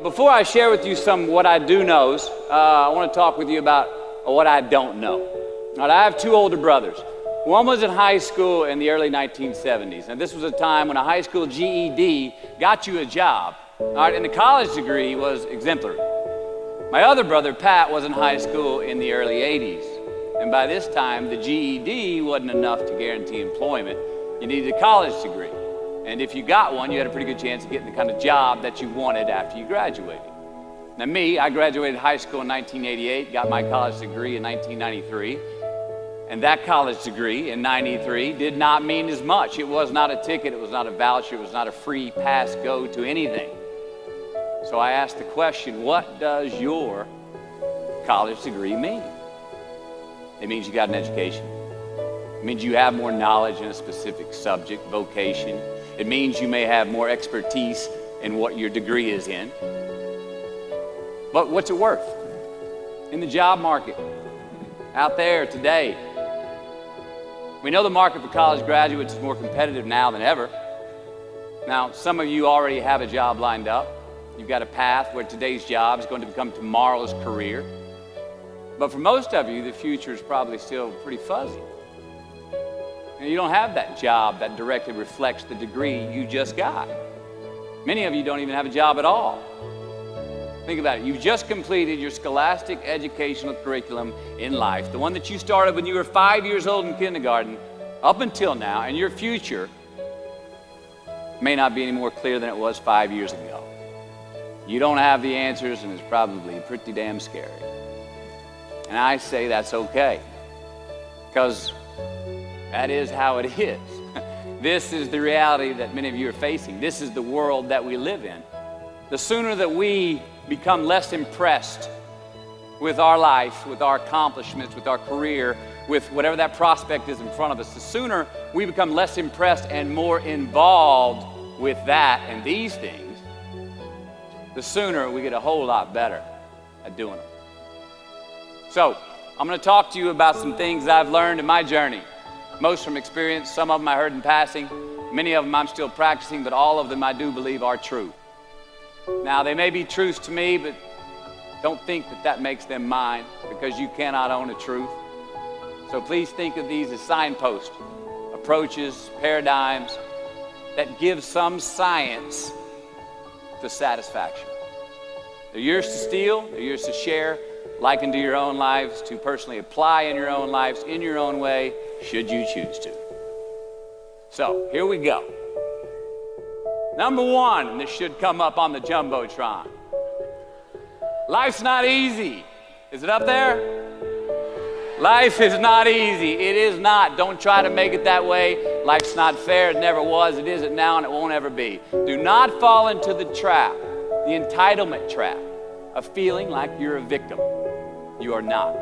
Before I share with you some what I do knows, I want to talk with you about what I don't know. All right, I have two older brothers. One was in high school in the early 1970s, and this was a time when a high school GED got you a job, all right, and the college degree was exemplary. My other brother, Pat, was in high school in the early 80s, and by this time, the GED wasn't enough to guarantee employment. You needed a college degree. And if you got one, you had a pretty good chance of getting the kind of job that you wanted after you graduated. Now me, I graduated high school in 1988, got my college degree in 1993. And that college degree in 93 did not mean as much. It was not a ticket, it was not a voucher, it was not a free pass go to anything. So I asked the question, what does your college degree mean? It means you got an education. It means you have more knowledge in a specific subject, vocation. It means you may have more expertise in what your degree is in. But what's it worth? In the job market, out there today, we know the market for college graduates is more competitive now than ever. Now, some of you already have a job lined up. You've got a path where today's job is going to become tomorrow's career. But for most of you, the future is probably still pretty fuzzy. And you don't have that job that directly reflects the degree you just got. Many of you don't even have a job at all. Think about it. You've just completed your scholastic educational curriculum in life, the one that you started when you were 5 years old in kindergarten, up until now, and your future may not be any more clear than it was 5 years ago. You don't have the answers, and it's probably pretty damn scary. And I say that's okay, because that is how it is. This is the reality that many of you are facing. This is the world that we live in. The sooner that we become less impressed with our life, with our accomplishments, with our career, with whatever that prospect is in front of us, the sooner we become less impressed and more involved with that and these things, the sooner we get a whole lot better at doing them. So, I'm going to talk to you about some things I've learned in my journey. Most from experience, some of them I heard in passing, many of them I'm still practicing, but all of them I do believe are true. Now, they may be truths to me, but don't think that that makes them mine, because you cannot own a truth. So please think of these as signposts, approaches, paradigms that give some science to satisfaction. They're yours to steal, they're yours to share, liken to your own lives, to personally apply in your own lives, in your own way, should you choose to. So, here we go. Number one, and this should come up on the Jumbotron. Life's not easy. Is it up there? Life is not easy. It is not. Don't try to make it that way. Life's not fair. It never was. It isn't now, and it won't ever be. Do not fall into the trap, the entitlement trap, of feeling like you're a victim. You are not.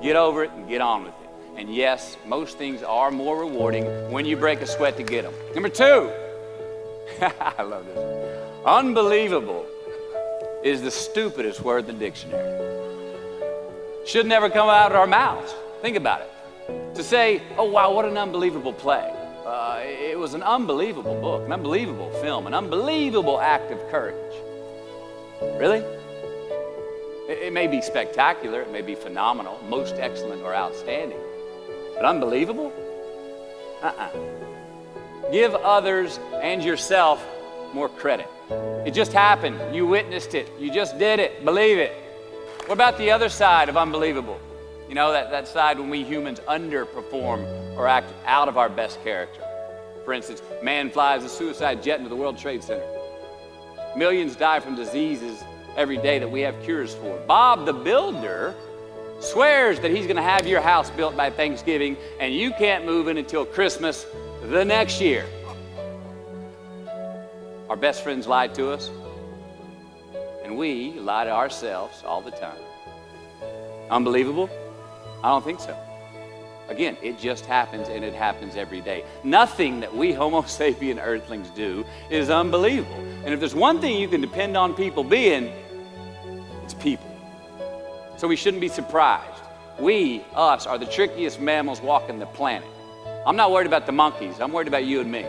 Get over it and get on with it. And yes, most things are more rewarding when you break a sweat to get them. Number two, I love this. Unbelievable is the stupidest word in the dictionary. Should never come out of our mouths. Think about it. To say, oh wow, what an unbelievable play. It was an unbelievable book, an unbelievable film, an unbelievable act of courage. Really? It may be spectacular, it may be phenomenal, most excellent or outstanding. But unbelievable? Give others and yourself more credit. It just happened. You witnessed it. You just did it. Believe it. What about the other side of unbelievable? You know, that side when we humans underperform or act out of our best character. For instance, man flies a suicide jet into the World Trade Center. Millions die from diseases every day that we have cures for. Bob the Builder swears that he's going to have your house built by Thanksgiving, and you can't move in until Christmas the next year. Our best friends lie to us, and we lie to ourselves all the time. Unbelievable? I don't think so. Again, it just happens, and it happens every day. Nothing that we Homo sapien earthlings do is unbelievable. And if there's one thing you can depend on people being, it's people. So we shouldn't be surprised. We, us, are the trickiest mammals walking the planet. I'm not worried about the monkeys. I'm worried about you and me.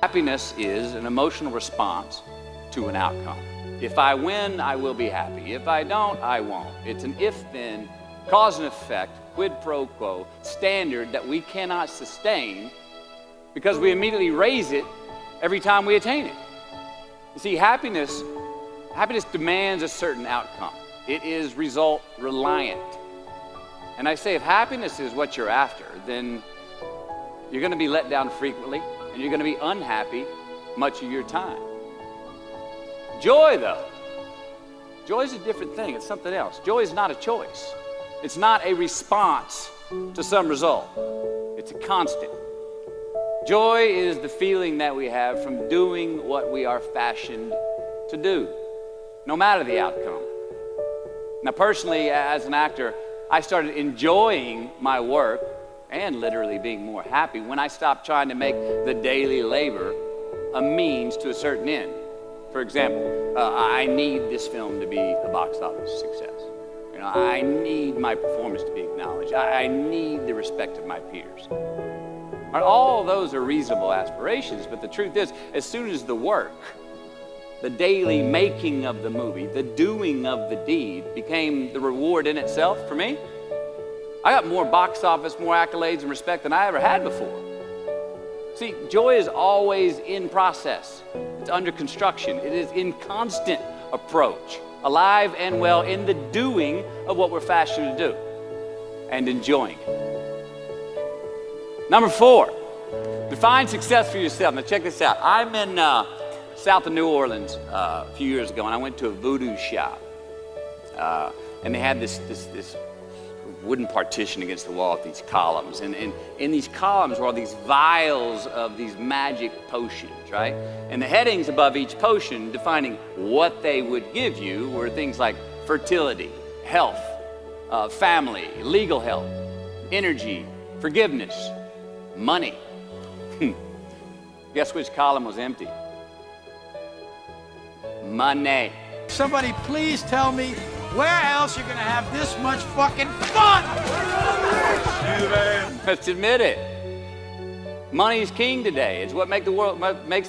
Happiness is an emotional response to an outcome. If I win, I will be happy. If I don't, I won't. It's an if-then, cause and effect, quid pro quo standard that we cannot sustain because we immediately raise it every time we attain it. You see, happiness demands a certain outcome. It is result reliant. And I say if happiness is what you're after, then you're going to be let down frequently and you're going to be unhappy much of your time. Joy, though, joy is a different thing. It's something else. Joy is not a choice. It's not a response to some result. It's a constant. Joy is the feeling that we have from doing what we are fashioned to do, no matter the outcome. Now, personally, as an actor, I started enjoying my work and literally being more happy when I stopped trying to make the daily labor a means to a certain end. For example, I need this film to be a box office success. You know, I need my performance to be acknowledged. I need the respect of my peers. All those are reasonable aspirations, but the truth is, as soon as the work, the daily making of the movie, the doing of the deed became the reward in itself for me, I got more box office, more accolades and respect than I ever had before. See, joy is always in process. It's under construction. It is in constant approach, alive and well in the doing of what we're fashioned to do and enjoying it. Number 4, define success for yourself. Now check this out. I'm in south of New Orleans a few years ago, and I went to a voodoo shop. And they had this wooden partition against the wall with these columns. And in these columns were all these vials of these magic potions, right? And the headings above each potion defining what they would give you were things like fertility, health, family, legal help, energy, forgiveness, money. Guess which column was empty? Money. Somebody please tell me where else you're gonna have this much fucking fun? Let's admit it. Money is king today. It's what makes the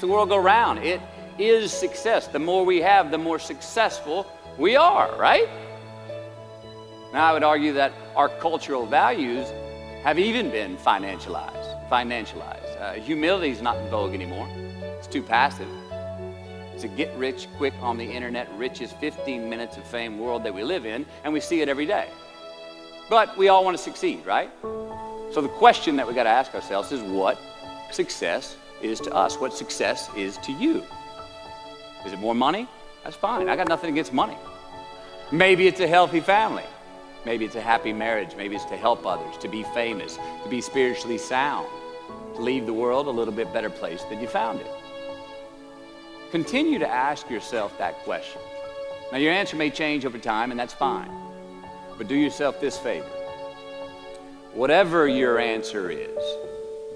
world go round. It is success. The more we have, the more successful we are, right? Now, I would argue that our cultural values have even been financialized. Humility is not in vogue anymore. It's too passive. It's a get-rich-quick on the internet, richest 15 minutes of fame world that we live in, and we see it every day. But we all want to succeed, right? So the question that we got to ask ourselves is what success is to us, what success is to you. Is it more money? That's fine. I got nothing against money. Maybe it's a healthy family. Maybe it's a happy marriage. Maybe it's to help others, to be famous, to be spiritually sound, to leave the world a little bit better place than you found it. Continue to ask yourself that question. Now, your answer may change over time, and that's fine. But do yourself this favor. Whatever your answer is,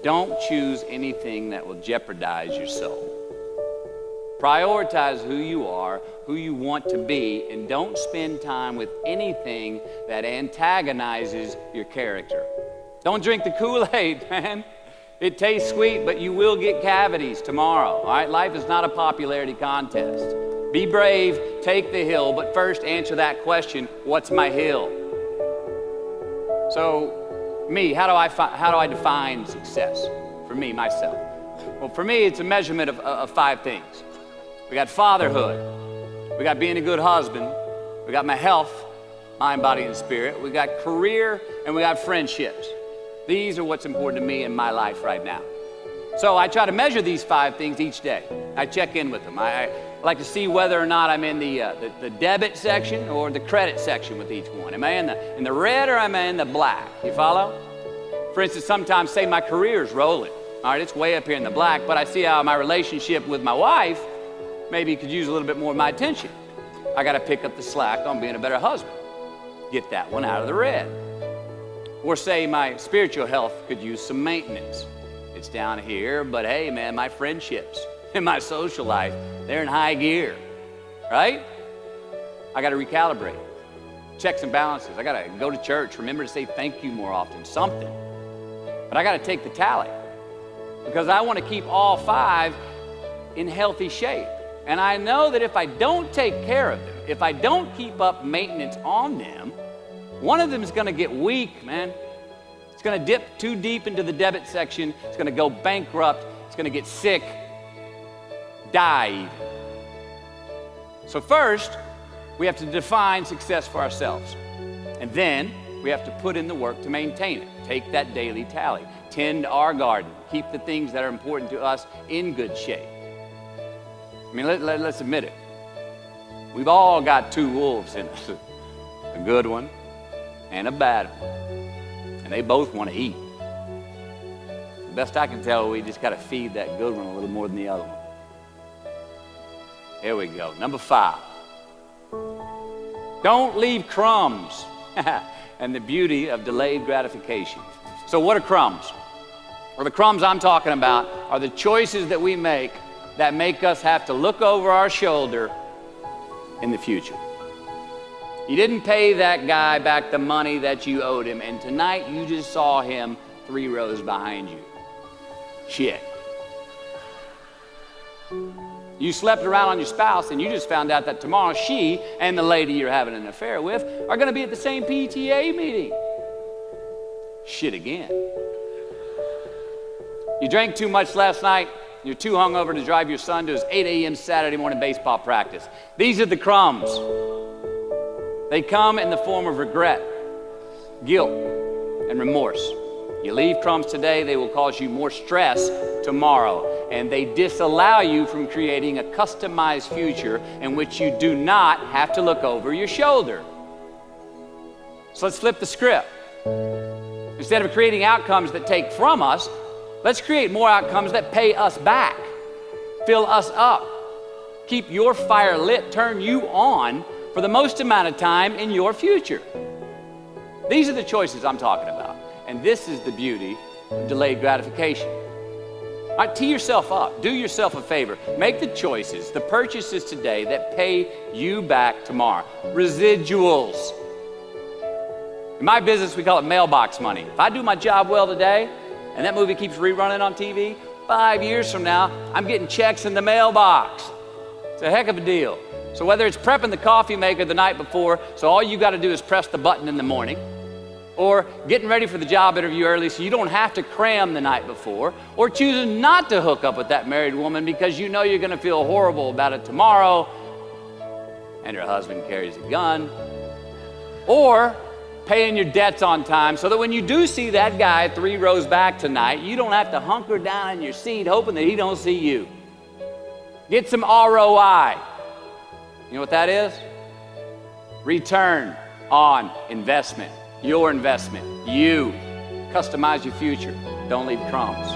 don't choose anything that will jeopardize your soul. Prioritize who you are, who you want to be, and don't spend time with anything that antagonizes your character. Don't drink the Kool-Aid, man. It tastes sweet, but you will get cavities tomorrow, all right? Life is not a popularity contest. Be brave, take the hill, but first answer that question, what's my hill? So, me, how do I define success for me, myself? Well, for me, it's a measurement of 5 things. We got fatherhood. We got being a good husband. We got my health, mind, body, and spirit. We got career, and we got friendships. These are what's important to me in my life right now. So I try to measure these 5 things each day. I check in with them. I like to see whether or not I'm in the debit section or the credit section with each one. Am I in the red or am I in the black? You follow? For instance, sometimes say my career's rolling. All right, it's way up here in the black, but I see how my relationship with my wife maybe could use a little bit more of my attention. I got to pick up the slack on being a better husband. Get that one out of the red. Or say my spiritual health could use some maintenance. It's down here, but hey, man, my friendships and my social life, they're in high gear, right? I got to recalibrate. Checks and balances. I got to go to church, remember to say thank you more often, something. But I got to take the tally because I want to keep all 5 in healthy shape. And I know that if I don't take care of them, if I don't keep up maintenance on them, one of them is going to get weak, man. It's going to dip too deep into the debit section. It's going to go bankrupt. It's going to get sick, die even. So first, we have to define success for ourselves. And then we have to put in the work to maintain it. Take that daily tally. Tend our garden. Keep the things that are important to us in good shape. I mean, let's admit it. We've all got two wolves in us. A good one and a bad one. And they both want to eat. The best I can tell, we just got to feed that good one a little more than the other one. Here we go. Number 5. Don't leave crumbs. And the beauty of delayed gratification. So what are crumbs? Well, the crumbs I'm talking about are the choices that we make that make us have to look over our shoulder in the future. You didn't pay that guy back the money that you owed him, and tonight you just saw him 3 rows behind you. Shit. You slept around on your spouse, and you just found out that tomorrow she and the lady you're having an affair with are going to be at the same PTA meeting. Shit again. You drank too much last night. You're too hungover to drive your son to his 8 a.m. Saturday morning baseball practice. These are the crumbs. They come in the form of regret, guilt, and remorse. You leave crumbs today, they will cause you more stress tomorrow, and they disallow you from creating a customized future in which you do not have to look over your shoulder. So let's flip the script. Instead of creating outcomes that take from us, let's create more outcomes that pay us back, fill us up, keep your fire lit, turn you on for the most amount of time in your future. These are the choices I'm talking about. And this is the beauty of delayed gratification. All right, tee yourself up. Do yourself a favor. Make the choices, the purchases today that pay you back tomorrow. Residuals. In my business, we call it mailbox money. If I do my job well today, and that movie keeps rerunning on TV, 5 years from now, I'm getting checks in the mailbox. It's a heck of a deal. So whether it's prepping the coffee maker the night before, so all you got to do is press the button in the morning, or getting ready for the job interview early so you don't have to cram the night before, or choosing not to hook up with that married woman because you know you're going to feel horrible about it tomorrow, and her husband carries a gun, or paying your debts on time so that when you do see that guy 3 rows back tonight, you don't have to hunker down in your seat hoping that he don't see you. Get some ROI. You know what that is? Return on investment. Your investment. You. Customize your future. Don't leave crumbs.